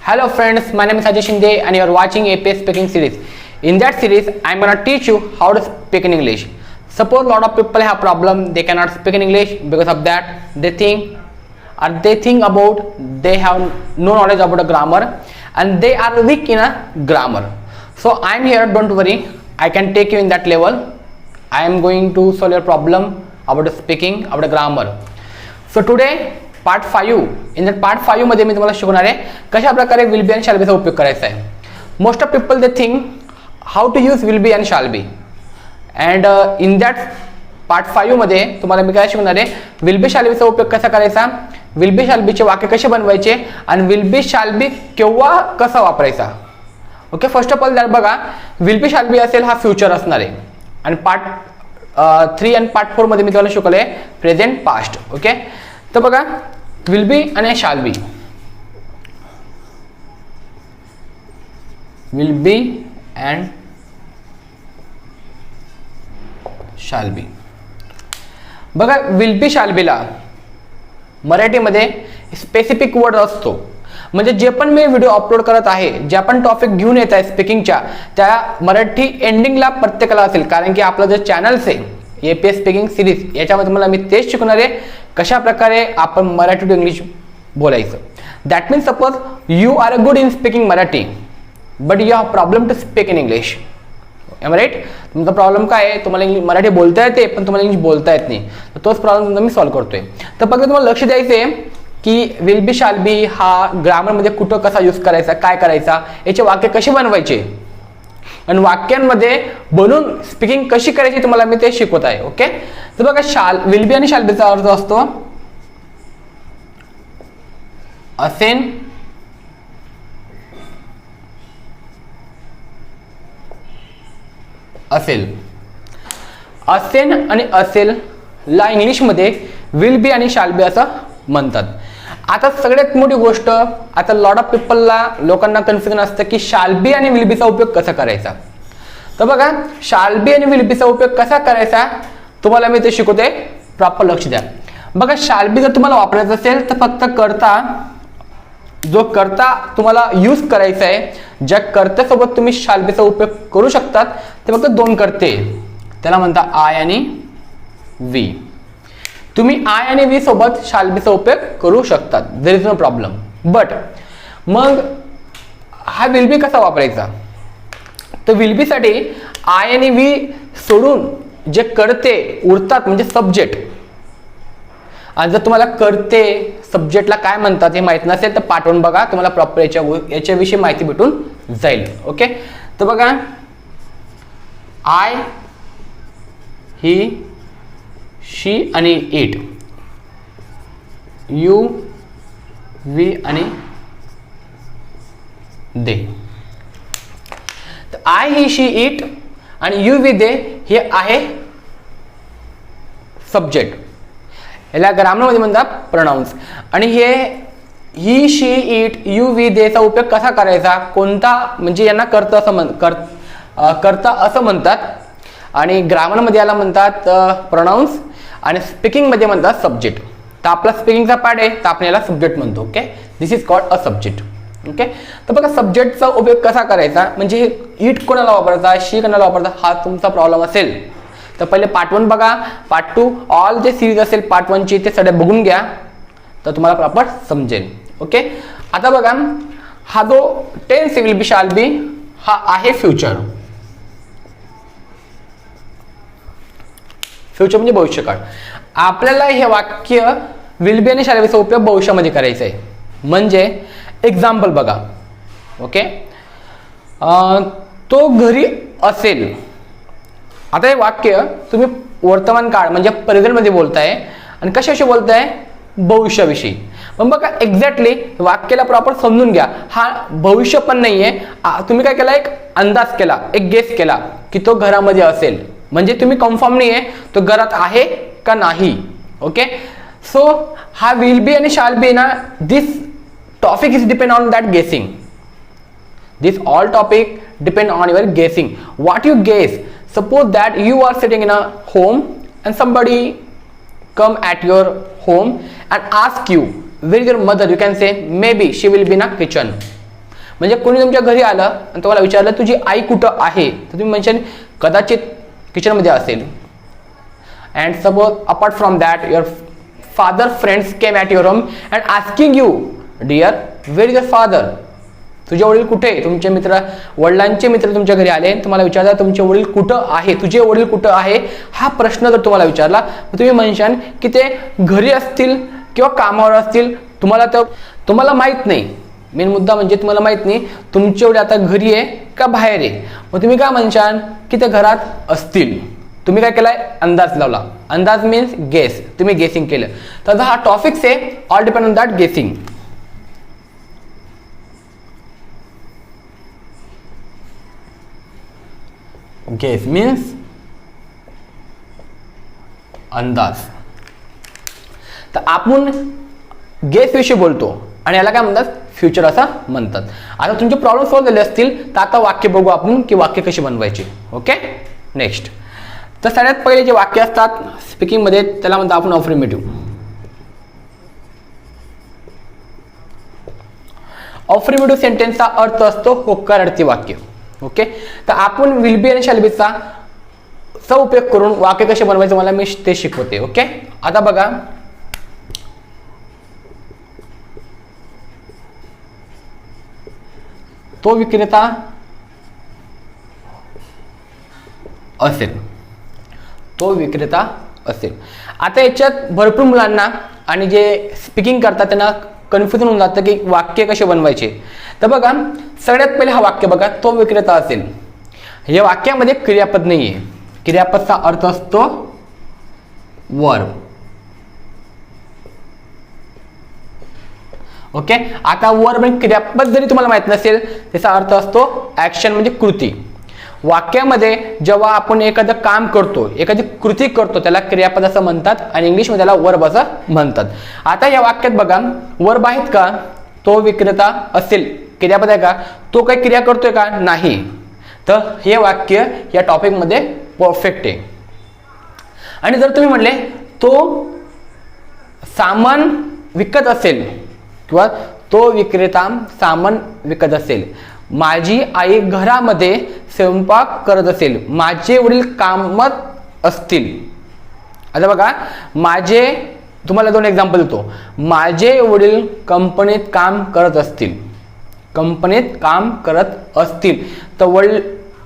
Hello friends, my name is Ajay Shinde and you are watching APS speaking series. In that series, I am gonna teach you how to speak in English. Suppose a lot of people have problem, they cannot speak in English. Because of that, they think about they have no knowledge about a grammar and they are weak in a grammar. So I am here, don't worry, I can take you in that level. I am going to solve your problem about speaking, about grammar. So today part 5, in that part 5 मध्ये मी तुम्हाला शिकवणार आहे कशा प्रकारे will be आणि shall बीचा उपयोग करायचा आहे. Most of people they think how to use will be आणि shall be and in that part 5 मध्ये तुम्हाला मी काय शिकवणार आहे विल बी शॅल बीचा उपयोग कसा करायचा, विल बी शॅल बीचे वाक्य कसे बनवायचे आणि विल बी शॅल बी केव्हा कसा वापरायचा. Okay, first of all that बघा, विल बी शॅल बी असेल हा फ्युचर असणार आहे आणि पार्ट 3 आणि पार्ट 4 मध्ये मी तुम्हाला शिकवलंय प्रेझेंट पास्ट. ओके, तर बघा विल बी आणि shall B, will be and shall be. बघा विल बी शॅल बीला मराठीमध्ये स्पेसिफिक वर्ड असतो. म्हणजे जे पण मी व्हिडिओ अपलोड करत आहे, जे आपण टॉपिक घेऊन येत आहे स्पीकिंगच्या, त्या मराठी एंडिंगला प्रत्येकाला असेल. कारण की आपलं जे चॅनल्स आहे एपीएस स्पीकिंग सिरीज, याच्यामध्ये मला मी तेच शिकवणार आहे कशा प्रकारे आपण मराठी टू इंग्लिश बोलायचं. That means suppose you are a good in speaking Marathi but you have problem to speak in English. Am right? तुमचा प्रॉब्लेम काय आहे, तुम्हाला मराठी बोलता येते पण तुम्हाला इंग्लिश बोलता येत नाही. तर तोच प्रॉब्लेम मी सॉल्व्ह करतोय. तर बघा तुम्हाला लक्ष द्यायचं आहे की विल बी शॅल बी हा ग्रामरमध्ये कुठं कसा यूज करायचा, काय करायचा, याचे वाक्य कसे बनवायचे आणि वाक्यांमध्ये बनून स्पीकिंग कशी करायची तुम्हाला मी ते शिकवत आहे. ओके, तर बघा विल बी आणि शॅल बीचा अर्थ असतो असेन, असेल. असेन आणि असेल ला इंग्लिशमध्ये विल बी आणि शॅल बी असं म्हणतात. आता सगळ्यात मोठी गोष्ट, आता लॉट ऑफ पीपलला लोकांना कन्फ्युजन असतं की शॅल बी आणि विल बीचा उपयोग कसा करायचा. तर बघा शॅल बी आणि विल बीचा उपयोग कसा करायचा तुम्हाला मी ते शिकवते, प्रॉपर लक्ष द्या. बघा शॅल बी जर तुम्हाला वापरायचं असेल तर फक्त करता, जो करता तुम्हाला यूज करायचा आहे, ज्या कर्त्यासोबत तुम्ही शॅल बीचा उपयोग करू शकतात ते फक्त 2 करते, त्याला म्हणता आय आणि वी. तुम्ही आय आणि वी सोबत शॅल बीचा उपयोग करू शकतात, there is no problem. But मग हा विल बी कसा वापरायचा, तर विल बी साठी आय आणि वी सोडून जे करते उरतात म्हणजे सब्जेक्ट. आणि जर तुम्हाला करते सब्जेक्टला काय म्हणतात हे माहित नसेल तर पाठवून बघा, तुम्हाला प्रॉपर याच्याविषयी माहिती भेटून जाईल. ओके, तर बघा आय, ही, शी आणि इट, यू, वी आणि दे. आय, ही, शी, इट आणि यू, वी, दे हे आहे सब्जेक्ट. याला ग्रामरमध्ये म्हणतात प्रोनाउन्स. आणि हे ही, शी, इट, यू, वी, देचा उपयोग कसा करायचा, कोणता, म्हणजे यांना करता असं म्हणतात आणि ग्रामरमध्ये याला म्हणतात प्रोनाउन्स आणि स्पीकिंगमध्ये म्हणतात सब्जेक्ट. तर आपला स्पीकिंगचा पार्ट आहे तर आपण याला सब्जेक्ट म्हणतो. Okay, this is called a subject. Okay, तर बघा सब्जेक्टचा उपयोग कसा करायचा, म्हणजे इट कोणाला वापरायचा, शी कोणाला वापरायचा, हा तुमचा प्रॉब्लेम असेल तर पहिले पार्ट 1 बघा, पार्ट 2 ऑल जे सिरीज असेल पार्ट 1 ची ते सगळे बघून घ्या तर तुम्हाला प्रॉपर समजेल. ओके, आता बघा हा जो tense will be shall be हा आहे फ्युचर. फ्युचर म्हणजे भविष्यकाळ. आपल्याला हे वाक्य विल बी आणि शॅल बीचा उपयोग भविष्यामध्ये करायचा आहे. म्हणजे एक्झाम्पल बघा. ओके, तो घरी असेल. आता हे वाक्य तुम्ही वर्तमान काळ म्हणजे प्रेझेंटमध्ये बोलताय आणि कशाविषयी बोलताय, भविष्याविषयी. पण बघा एक्झॅक्टली वाक्याला प्रॉपर समजून घ्या. हा भविष्य पण नाहीये, तुम्ही काय केला, एक अंदाज केला, एक गेस केला की तो घरामध्ये असेल. म्हणजे तुम्ही कन्फर्म नाहीये तो घरात आहे का नाही. ओके, सो हा विल बी आणि शॅल बी ना, this topic is depend on that guessing. This all topic depend on your guessing. What you guess. Suppose that you are sitting in a home and somebody come at your home and ask you where is your mother, you can say maybe she will be in a kitchen. म्हणजे कोणी तुमच्या घरी आलं आणि तुम्हाला विचारलं तुझी आई कुठं आहे, तर तुम्ही म्हणशाल कदाचित किचनमध्ये असेल. And suppose apart from that your father friends came at your home and asking you dear where is your father, तुझे वडील कुठे, तुमचे मित्र वडिलांचे मित्र तुमच्या घरी आले तुम्हाला विचारतात तुमचे वडील कुठं आहे, तुझे वडील कुठं आहे, हा प्रश्न जर तुम्हाला विचारला तर तुम्ही म्हणशाल की ते घरी असतील किंवा कामावर असतील, तुम्हाला माहित नाही. मेन मुद्दा म्हणजे तुम्हाला माहित नाही तुमचे वडील आता घरी आहे का बाहेर आहे, मग तुम्ही काय म्हणशाल की ते घरात असतील. तुम्ही काय केलाय, अंदाज लावला. अंदाज मीन्स गेस, तुम्ही गेसिंग केलं. तर हा टॉपिक्स आहे ऑल डिपेंड ऑन दॅट गेसिंग. गेस मीन्स अंदाज. तर आपण गेस विषयी बोलतो आणि याला काय म्हणतात, फ्युचर असं म्हणतात. आता तुमचे प्रॉब्लेम सॉल्व्ह झाले असतील तर आता वाक्य बघू आपण की वाक्य कशी बनवायची. Okay, next. तर सगळ्यात पहिले जे वाक्य असतात स्पीकिंग मध्ये त्याला म्हणतो आपण अफर्मेटिव्ह. अफर्मेटिव्ह सेंटेन्सचा अर्थ असतो होकारार्थी वाक्य. ओके, तर आपण विल बी आणि शॅल बीचा उपयोग करून वाक्य कसे बनवायचे मला मी ते शिकवते. ओके, आता बघा तो विक्रेता असेल, तो विक्रेता असेल. आता याच्यात भरपूर मुलांना आणि जे स्पीकिंग करतात त्यांना कन्फ्युजन होऊन जातं की वाक्य कसे बनवायचे. तर बघा सगळ्यात पहिले हा वाक्य बघा, तो विक्रेता असेल. या वाक्यामध्ये क्रियापद नाहीये. क्रियापदचा अर्थ असतो वर्ब. ओके, आता वर्ब आणि क्रियापद जरी तुम्हाला माहित नसेल त्याचा अर्थ असतो ऍक्शन म्हणजे कृती. वाक्यामध्ये जेव्हा आपण एखादं काम करतो, एखादी कृती करतो त्याला क्रियापद असं म्हणतात आणि इंग्लिशमध्ये त्याला वर्ब असं म्हणतात. आता या वाक्यात बघा वर्ब आहेत का, तो विक्रेता असेल क्रियापद आहे का, तो काही क्रिया करतोय का, नाही. तर हे वाक्य या टॉपिक मध्ये परफेक्ट आहे. आणि जर तुम्ही म्हणले तो सामान विकत असेल किंवा तो विक्रेता सामान विकत असेल, माझी आई घरामध्ये स्वयंपाक करत असेल, माझे वडील कामात असतील. आता बघा माझे, तुम्हाला दोन एक्झाम्पल देतो. माझे वडील कंपनीत काम करत असतील, कंपनीत काम करत असतील. तर वडील,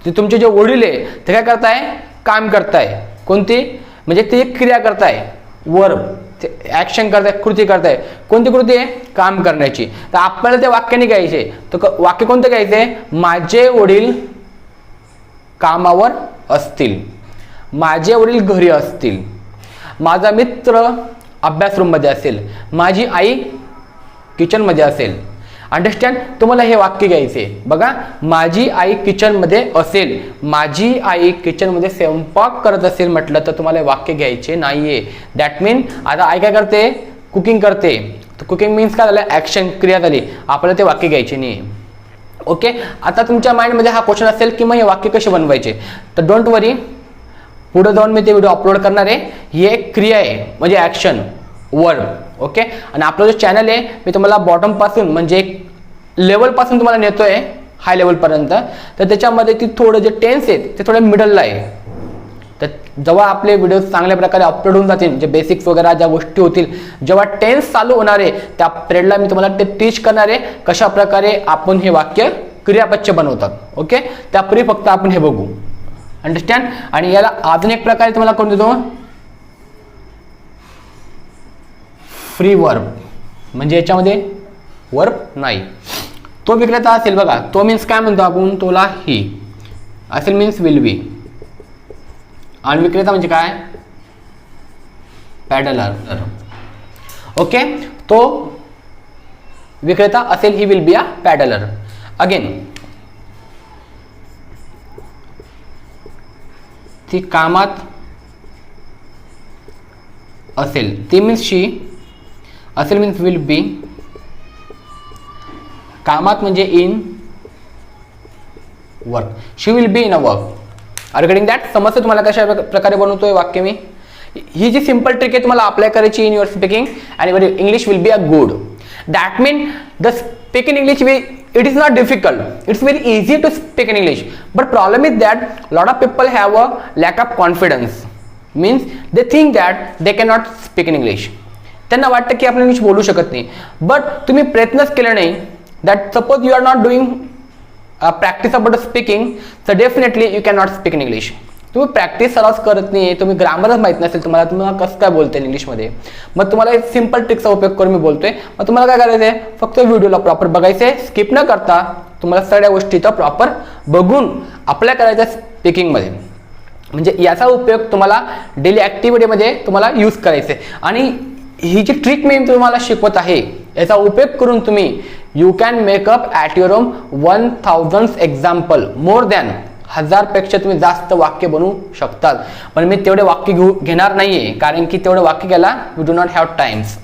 तुमचे जे वडील आहे ते काय करताय, काम करताय. कोणती, म्हणजे ते क्रिया करताय, वर्ब, ऍक्शन करताय, कृती करताय. कोणती कृती आहे, काम करण्याची. तर आपल्याला ते वाक्याने घ्यायचे. तर वाक्य कोणतं घ्यायचंय, माझे वडील कामावर असतील, माझे वडील घरी असतील, माझा मित्र अभ्यास रूम मध्ये असेल, माझी आई किचन मध्ये असेल. अंडरस्टँड, तुम्हाला हे वाक्य घ्यायचे. बघा माझी आई किचन मध्ये असेल, माझी आई किचन मध्ये स्वयंपाक करत असेल म्हटलं तर तुम्हाला वाक्य घ्यायचे नाहीये. दॅट मीन आता आई काय करते, कुकिंग करते. तर कुकिंग मीन्स काय झालं, ऍक्शन, क्रिया झाली. आपल्याला ते वाक्य घ्यायचे नाही. ओके, आता तुमच्या माइंडमध्ये हा क्वेश्चन असेल की मग हे वाक्य कसे बनवायचे. तर डोंट वरी, पुढे जाऊन मी ते व्हिडिओ अपलोड करणार आहे. ही एक क्रिया आहे म्हणजे ऍक्शन, वर्ब. ओके, आणि आपला जो चॅनल आहे मी तुम्हाला बॉटम पासून म्हणजे एक लेवल पासून तुम्हाला नेतोय हाय लेवल पर्यंत. तर त्याच्यामध्ये ती थोडं जे टेन्स आहेत ते थोडं मिडलला आहे. तर जेव्हा आपले व्हिडिओ चांगल्या प्रकारे अपलोड होऊन जातील, जे बेसिक्स वगैरे ज्या गोष्टी होतील, जेव्हा टेन्स चालू होणार आहे त्या पिरियडला मी तुम्हाला ते टीच करणार आहे कशा प्रकारे आपण हे वाक्य क्रियापदचे बनवतात. ओके, त्यापूर्वी फक्त आपण हे बघू. अंडरस्टँड. आणि याला अजून एक प्रकारे तुम्हाला करून देतो, फ्री वर्ब, म्हणजे याच्यामध्ये वर्ब नाही. तो विक्रेता असेल, बघा तो मीन्स काय म्हणतो आपण, तोला ही असेल मीन्स विल बी. आणि विक्रेता म्हणजे काय, पॅडलर. ओके, तो विक्रेता असेल, ही will be a peddler. Again ती कामात असेल, ती मीन्स शी, असेल मीन्स विल बी, कामात म्हणजे in work, she will be in a work. Regarding that समजतं तुम्हाला कशा प्रकारे बनवतोय वाक्य मी. ही जी सिंपल ट्रिक आहे तुम्हाला अप्लाय करायची इन युअर स्पीकिंग आणि your English will be a good. That mean the speak in English, it is not difficult. It's very easy to speak in English. But problem is that lot of people have a lack of confidence. Means they think that they cannot speak in English. त्यांना वाटतं की आपण English बोलू शकत नाही. But तुम्ही प्रयत्नच केले नाही. That suppose you are not doing practice about speaking, तर definitely you can not speak in English. तुम्ही प्रॅक्टिस सराव करत नाही, तुम्ही ग्रामरच माहीत नसेल तुम्हाला कसं काय बोलता येईल इंग्लिशमध्ये. मग तुम्हाला एक सिंपल ट्रिकचा उपयोग करून मी बोलतोय. मग तुम्हाला काय करायचं आहे, फक्त व्हिडिओला प्रॉपर बघायचं आहे, स्किप न करता तुम्हाला सगळ्या गोष्टीचा प्रॉपर बघून अप्लाय करायचा स्पीकिंगमध्ये. म्हणजे याचा उपयोग तुम्हाला डेली ॲक्टिव्हिटीमध्ये तुम्हाला यूज करायचा आहे. आणि ही जी ट्रिक मी तुम्हाला शिकवत आहे याचा उपयोग करून तुम्ही you can makeup at your on 1000 example, more than 1000 पेक्षा तुम्ही जास्त वाक्य बनवू शकतात. पण मी तेवढे वाक्य घेणार नाहीये, कारण की तेवढे वाक्य घ्यायला we do not have times.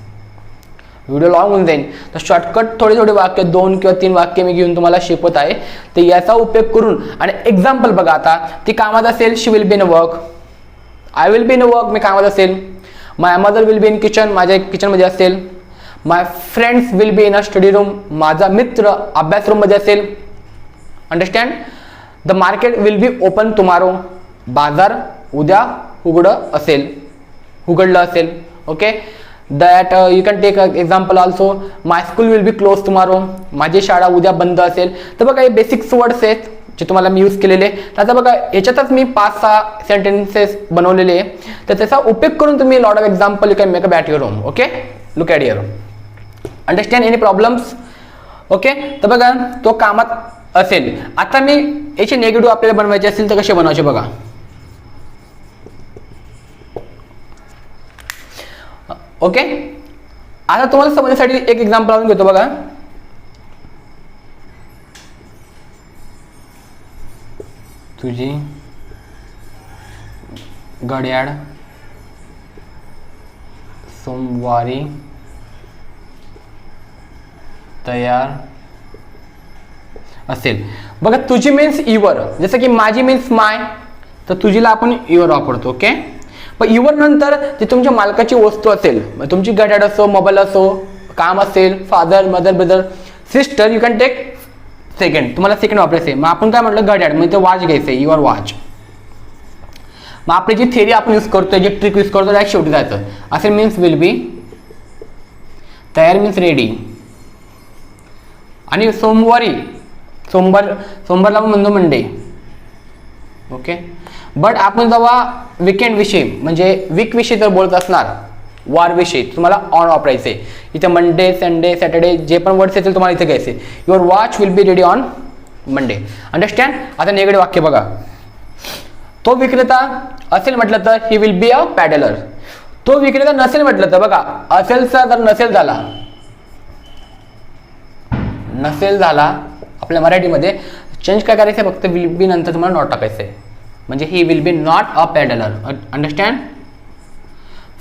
Video long होऊन जाईल, तर शॉर्टकट थोडे थोडे वाक्य 2 किंवा 3 वाक्य मी घेऊन तुम्हाला शिकवत आहे. तर याचा उपयोग करून आणि एक्झाम्पल बघा. आता ती कामात असेल, she will be in a work, I will be in a work, मी कामात असेल. My mother will be in kitchen, माझ्या किचनमध्ये असेल. My friends will be in a study room, माझा मित्र अभ्यास रूममध्ये असेल. Understand. The market will be open tomorrow, बाजार उद्या उघडलं असेल. Okay. That you can take example also. My school will be close tomorrow, माझी शाळा उद्या बंद असेल. तर बघा हे बेसिक्स वर्ड्स आहेत जे तुम्हाला मी यूज केलेले. तर आता बघा याच्यातच मी 5-6 सेंटेन्सेस बनवलेले आहे. तर त्याचा उपयोग करून तुम्ही lot of example you can make up at your home. Okay. Look at your. Understand any problems. Okay. तर बघा तो कामात असेल. आता मी याचे नेगेटिव्ह आपल्याला बनवायचे असेल तर कसे बनवायचे बघा. ओके. आता तुम्हाला समजण्यासाठी एक एक्झाम्पल आणून घेतो बघा. तुझी घड्याळ सोमवारी तयार असेल. बघा तुझी मीन्स युअर, जसं की माझी मीन्स माय, तर तुझीला आपण युअर वापरतो. ओके. पण युअर नंतर जी तुमच्या मालकाची वस्तू असेल, तुमची घड्याळ असो, मोबाईल असो, काम असेल, father mother brother sister, you can take second. तुम्हाला सेकंड वापरायचं आहे. मग आपण काय म्हटलं घड्याळ म्हणजे ते वॉच घ्यायचं आहे, युअर वॉच. मग आपली जी थेरी आपण यूज करतोय, जी ट्रिक यूज करतो त्या शेवटी जायचं. असेल मीन्स विल बी, तयार मीन्स रेडी. आणि सोमवारला म्हणतो मंडे. ओके. बट आपण जेव्हा विकेंड विषयी म्हणजे वीक विषयी जर बोलत असणार, वार विषयी, तुम्हाला ऑन वापरायचे. इथे मंडे, संडे, सॅटर्डे जे पण वर्ड्स येतील तुम्हाला इथे घ्यायचे. Your watch will be ready on Monday. Understand. आता नेगेटिव्ह वाक्य बघा. तो विक्रेता असेल म्हटलं तर ही विल बी अ पॅडलर. तो विक्रेता नसेल म्हटलं तर बघा असेलचा जर नसेल झाला आपल्या मराठीमध्ये चेंज काय करायचं, फक्त विल बी नंतर तुम्हाला नॉट टाकायचं आहे. म्हणजे ही will be not a peddler. Understand.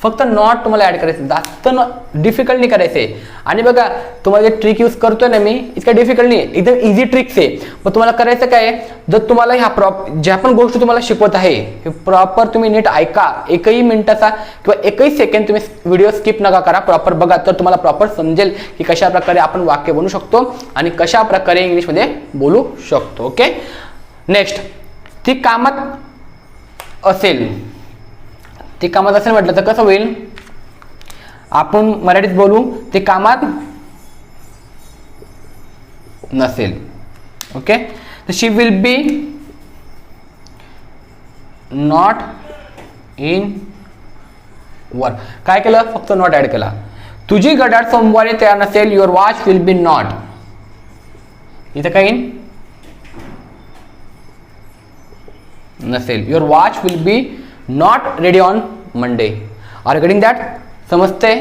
फक्त नॉट तुम्हाला ऍड करायचं, जास्त डिफिकल्ट नाही करायचे. आणि बघा तुम्हाला जे ट्रिक यूज करतोय ना मी, इतका डिफिकल्ट नाही, एकदम इझी ट्रिक्स आहे. पण तुम्हाला करायचं काय, जर तुम्हाला ह्या ज्या पण गोष्टी तुम्हाला शिकवत आहे हे प्रॉपर तुम्ही नीट ऐका. एकही मिनिटाचा किंवा एकही सेकंड तुम्ही व्हिडिओ स्किप नका करा, प्रॉपर बघा. तर तुम्हाला प्रॉपर समजेल की कशा प्रकारे आपण वाक्य बनवू शकतो आणि कशा प्रकारे इंग्लिशमध्ये बोलू शकतो. ओके. नेक्स्ट. ती कामात असेल म्हटलं तर कसं होईल, आपण मराठीत बोलू ते कामात नसेल. ओके. तर she will be not in work. काय केलं, फक्त नॉट ऍड केला. तुझी घड्याळ सोमवारी तयार नसेल, your watch will be not. इथं काय इन नसेल, your watch will be not ready on Monday. Are getting that. समजते.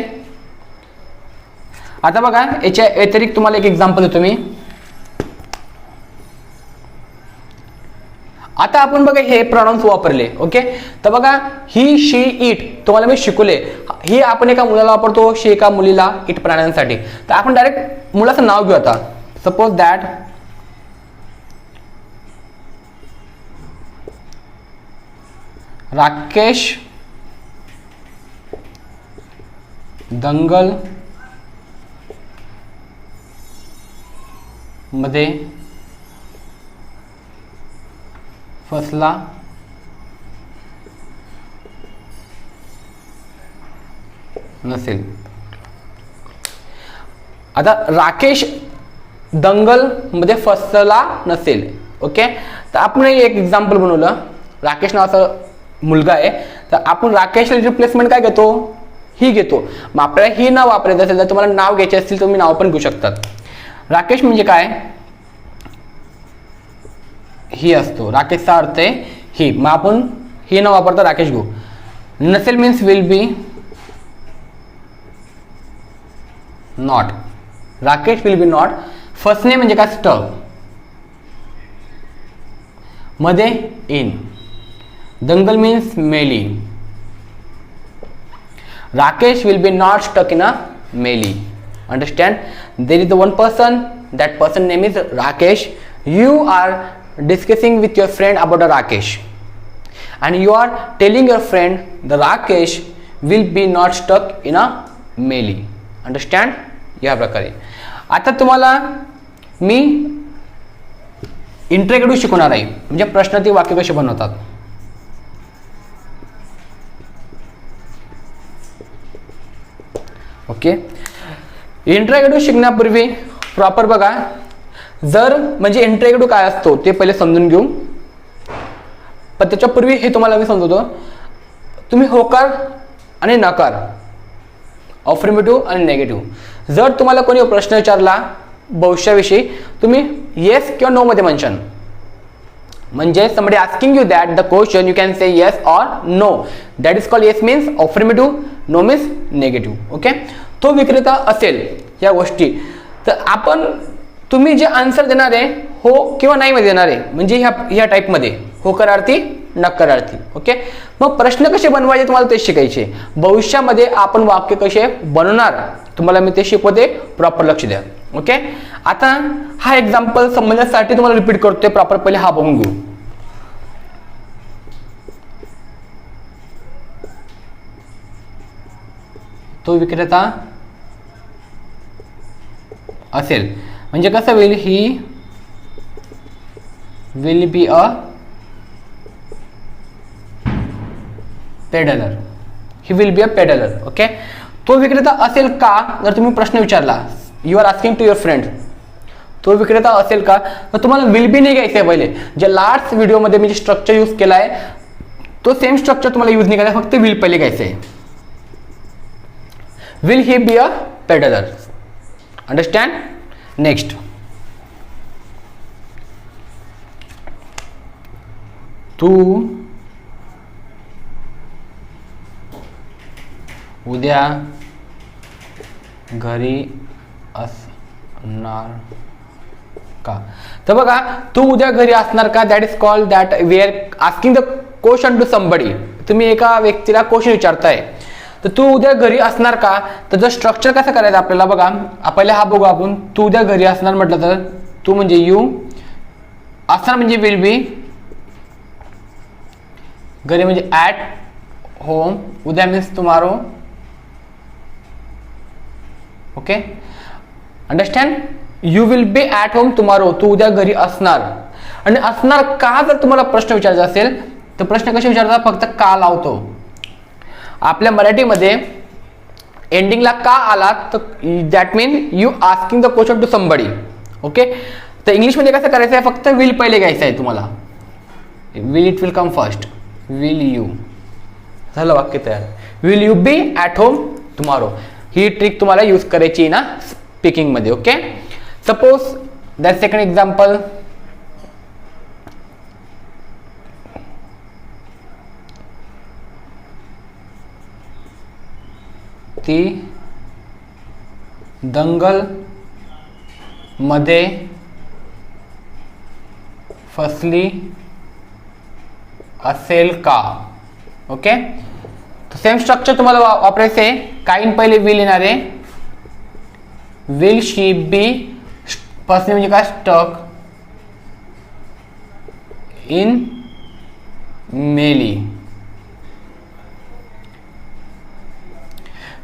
आता बघा याच्या व्यतिरिक्त तुम्हाला एक एक्झाम्पल देतो मी. आता आपण बघा हे प्रोनाउन्स वापरले. ओके. तर बघा ही, शी, इट तुम्हाला मी शिकवले. ही आपण एका मुलाला वापरतो, शी एका मुलीला, इट प्राण्यांसाठी. तर आपण डायरेक्ट मुलाचं नाव घेऊ. आता सपोज दॅट राकेश दंगल मध्ये फसला नसेल. आता राकेश दंगल मध्ये फसला नसेल. ओके, तर आपण एक एक्झाम्पल बनवलं. राकेश नावाचा मुलगा आहे, तर आपण राकेश रिप्लेसमेंट काय घेतो, ही घेतो. मग आपल्याला ही नाव वापरायचं असेल तर तुम्हाला नाव घ्यायचे असतील तुम्ही नाव पण घेऊ शकतात. राकेश म्हणजे काय, ही असतो. राकेशचा अर्थ आहे ही, मग आपण ही नाव वापरता राकेश घेऊ. नसेल means will be not. Rakesh will be not. फसणे म्हणजे काय, स्टक. मध्ये इन. दंगल मीन्स मेली. Rakesh will be not stuck in a melee. Understand? There is the one person. That person name is Rakesh. You are discussing with your friend about the Rakesh, and you are telling your friend the Rakesh will be not stuck in a melee. Understand? या प्रकारे. आता तुम्हाला मी interactive शिकवणार आहे, म्हणजे प्रश्नार्थी वाक्य कसे बनवतात. ओके, इंटरॅक्टिव्ह शिकण्यापूर्वी प्रॉपर बघा. जर म्हणजे इंटरॅक्टिव्ह काय असतो ते पहिले समजून घेऊ, पण त्याच्यापूर्वी हे तुम्हाला मी समजवतो. तुम्ही होकार आणि नकार, अफर्मेटिव्ह आणि नेगेटिव्ह. जर तुम्हाला कोणी प्रश्न विचारला भविष्याविषयी, तुम्ही येस किंवा नो मध्ये मेन्शन. म्हणजे somebody asking you that the question, you can say yes or no. That is called yes means affirmative, no means negative. Okay, तो विक्रेता असेल या गोष्टी, तर आपण तुम्ही जे आन्सर देणार आहे हो किंवा नाही मध्ये देणार आहे, म्हणजे ह्या टाईपमध्ये होकारार्थी नकारार्थी. ओके, मग प्रश्न कसे बनवायचे तुम्हाला ते शिकायचे. भविष्यामध्ये आपण वाक्य कसे बनवणार तुम्हाला मी ते शिकवते, प्रॉपर लक्ष द्या. ओके, आता हा एक्झाम्पल समजण्यासाठी तुम्हाला रिपीट करतोय प्रॉपर. पहिले हा बघून घेऊ. तो विक्रेता असेल म्हणजे कसं होईल, he will be a peddler. He will be a peddler. Okay, तो विक्रेता असेल का, जर तुम्ही प्रश्न विचारला, you are asking to your friend, तो विक्रेता असेल का, तर तुम्हाला विल बी नाही घ्यायचं आहे. पहिले जे लास्ट व्हिडिओमध्ये मी जे स्ट्रक्चर यूज केला आहे तो सेम स्ट्रक्चर तुम्हाला यूज नाही करायचं, फक्त विल पहिले घ्यायचं आहे. Will he be a peddler. Understand? Next, तू उद्या घरी असणार का. तर बघा, तू उद्या घरी असणार का, that is called that we are asking the question to somebody. तुम्ही एका व्यक्तीला क्वेश्चन विचारताय, तर तू उद्या घरी असणार का. तर जर स्ट्रक्चर कसं करायचं आपल्याला बघा, पहिले हा बघू आपण. तू उद्या घरी असणार म्हटलं तर तू म्हणजे यू, असणार म्हणजे विल बी, घरी म्हणजे ॲट होम, उद्या means tomorrow. Okay, understand. You will be at home tomorrow, तू उद्या घरी असणार. आणि असणार का जर तुम्हाला प्रश्न विचारायचा असेल तर प्रश्न कसे विचारतात, फक्त का लावतो. आपल्या मराठीमध्ये एंडिंगला का आला तर that mean you asking the question to somebody. Okay, तर इंग्लिशमध्ये कसं करायचं आहे, फक्त विल पहिले घ्यायचं आहे तुम्हाला. Will it will come first, will you, झालं वाक्य तयार. Will you be at home tomorrow. ही ट्रिक तुम्हाला यूज करायची ना स्पीकिंग मध्ये. Okay, suppose that second example. ती दंगल मध्ये फसली असेल का. ओके, सेम स्ट्रक्चर तुम्हाला वापरायचं आहे. काहींनी पहिले विल येणार आहे. विल शी बी, फसणे म्हणजे काय, stuck in melee.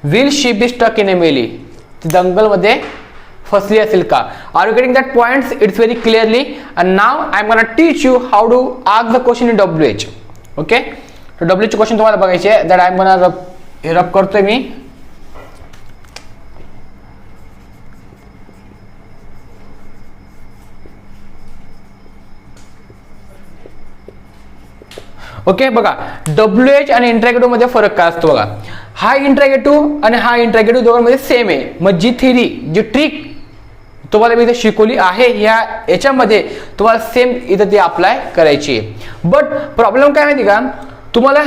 Will she be stuck in a melee, ती दंगलमध्ये फसली असेल का. Are you getting that points? It's very clearly. And now I am gonna teach you how to ask the question in WH. Okay, तर WH चे question तुम्हाला बघायचे आहे. दॅट आय एम गोना रब करतोय मी. ओके, बघा WH आणि इंट्रॅगेटिव्ह मध्ये फरक काय असतो बघा. हा इंट्रॅगेटिव्ह आणि हा इंट्रॅगेटिव्ह दोघांमध्ये सेम आहे. मग जी थेरी, जी ट्रिक तुम्हाला मी इथे शिकवली आहे याच्यामध्ये तुम्हाला सेम इथं ती अप्लाय करायची आहे. बट प्रॉब्लेम काय माहिती का, तुम्हाला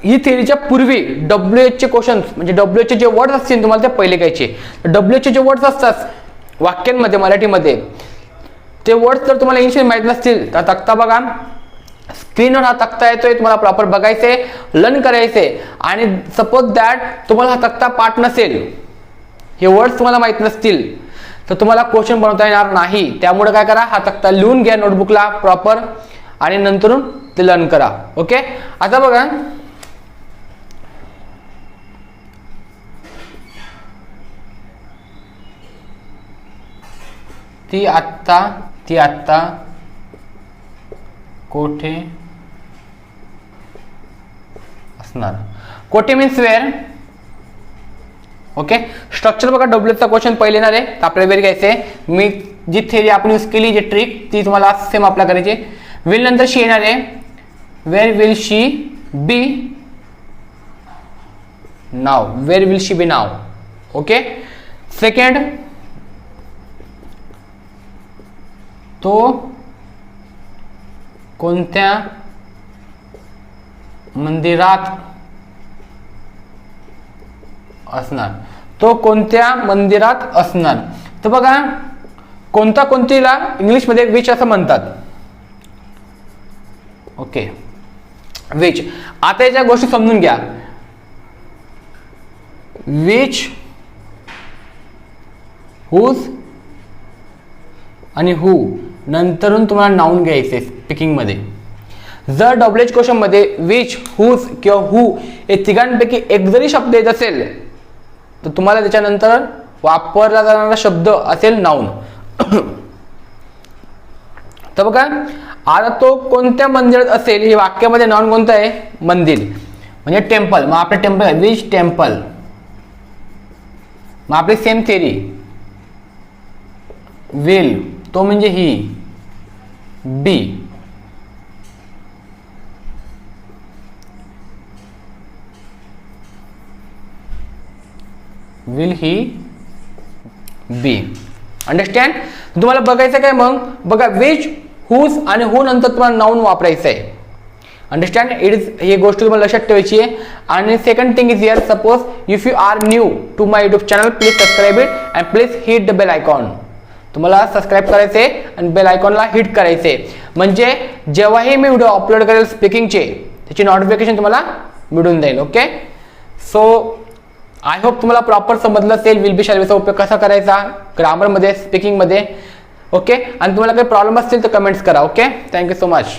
ही थेरीच्या पूर्वी WH चे क्वेश्चन म्हणजे WH चे जे वर्ड्स असतील तुम्हाला ते पहिले घ्यायचे. WH चे जे वर्ड्स असतात वाक्यांमध्ये मराठीमध्ये, ते वर्ड्स जर तुम्हाला इंग्लिश माहित नसतील तर तक्ता बघा, स्क्रीनवर हा तक्ता येतोय, तुम्हाला प्रॉपर बघायचंय, लर्न करायचंय. आणि सपोज दॅट तुम्हाला हा तक्ता पाठ नसेल, हे वर्ड्स तुम्हाला माहित नसतील, तर तुम्हाला क्वेश्चन बनवता येणार नाही. त्यामुळे काय करा, हा तक्ता लिहून घ्या नोटबुकला प्रॉपर आणि नंतरून ते लर्न करा. ओके, आता बघा ती आत्ता कोठे असणार. कोठे मीन्स वेअर. ओके, स्ट्रक्चर बघा, WH चा क्वेश्चन पहिले येणार आहे, तर आपल्याला वेळ घ्यायचे. मी जी थेरी आपण यूज केली, जी ट्रिक, ती तुम्हाला सेम अप्लाय करायची. विल नंतर शी येणार आहे. Where will she be now. Where will she be now. Okay, second, तो कोणत्या मंदिरात असणार. तो कोणत्या मंदिरात असणार. तर बघा, कोणता कोणतीला इंग्लिशमध्ये विच असं म्हणतात. Okay, which. आता याच्या गोष्टी समजून घ्या. विच, हुज आणि हू नंतरून तुम्हाला नाउन घ्यायचे स्पीकिंग मध्ये. जर WH क्वेश्चन मध्ये विच, हुज किंवा हू हे तिघांपैकी एक जरी शब्द येत असेल तर तुम्हाला त्याच्यानंतर वापरला जाणारा शब्द असेल नाउन. तर बघा, आता तो कोणत्या मंदिरात असेल, हे वाक्यामध्ये नाउन कोणतं आहे, मंदिर म्हणजे टेम्पल. मग आपलं टेम्पल, विच टेम्पल. मग आपली सेम थेरी, विल तो म्हणजे ही, बी विल ही बी. अंडरस्टँड. तुम्हाला बघायचं काय मग, बघा विच, हुज आणि हू नंतर तुम्हाला नाउन वापरायचं आहे. अंडरस्टँड. इट इज, ही गोष्ट तुम्हाला लक्षात ठेवायची आहे. आणि second thing is here, suppose if you are new to my YouTube channel, please subscribe it and please hit the bell icon. तुम्हाला सबस्क्राईब करायचे आणि बेल आयकॉनला हिट करायचे, म्हणजे जेव्हाही मी व्हिडिओ अपलोड करेल स्पीकिंगचे, त्याची नोटिफिकेशन तुम्हाला मिळून जाईल. ओके, सो आय होप तुम्हाला प्रॉपर समजलं असेल विल बी शॅल बीचा उपयोग कसा करायचा ग्रामरमध्ये, स्पीकिंगमध्ये. ओके, आणि तुम्हाला काही प्रॉब्लेम असतील तर कमेंट्स करा. Okay, thank you so much.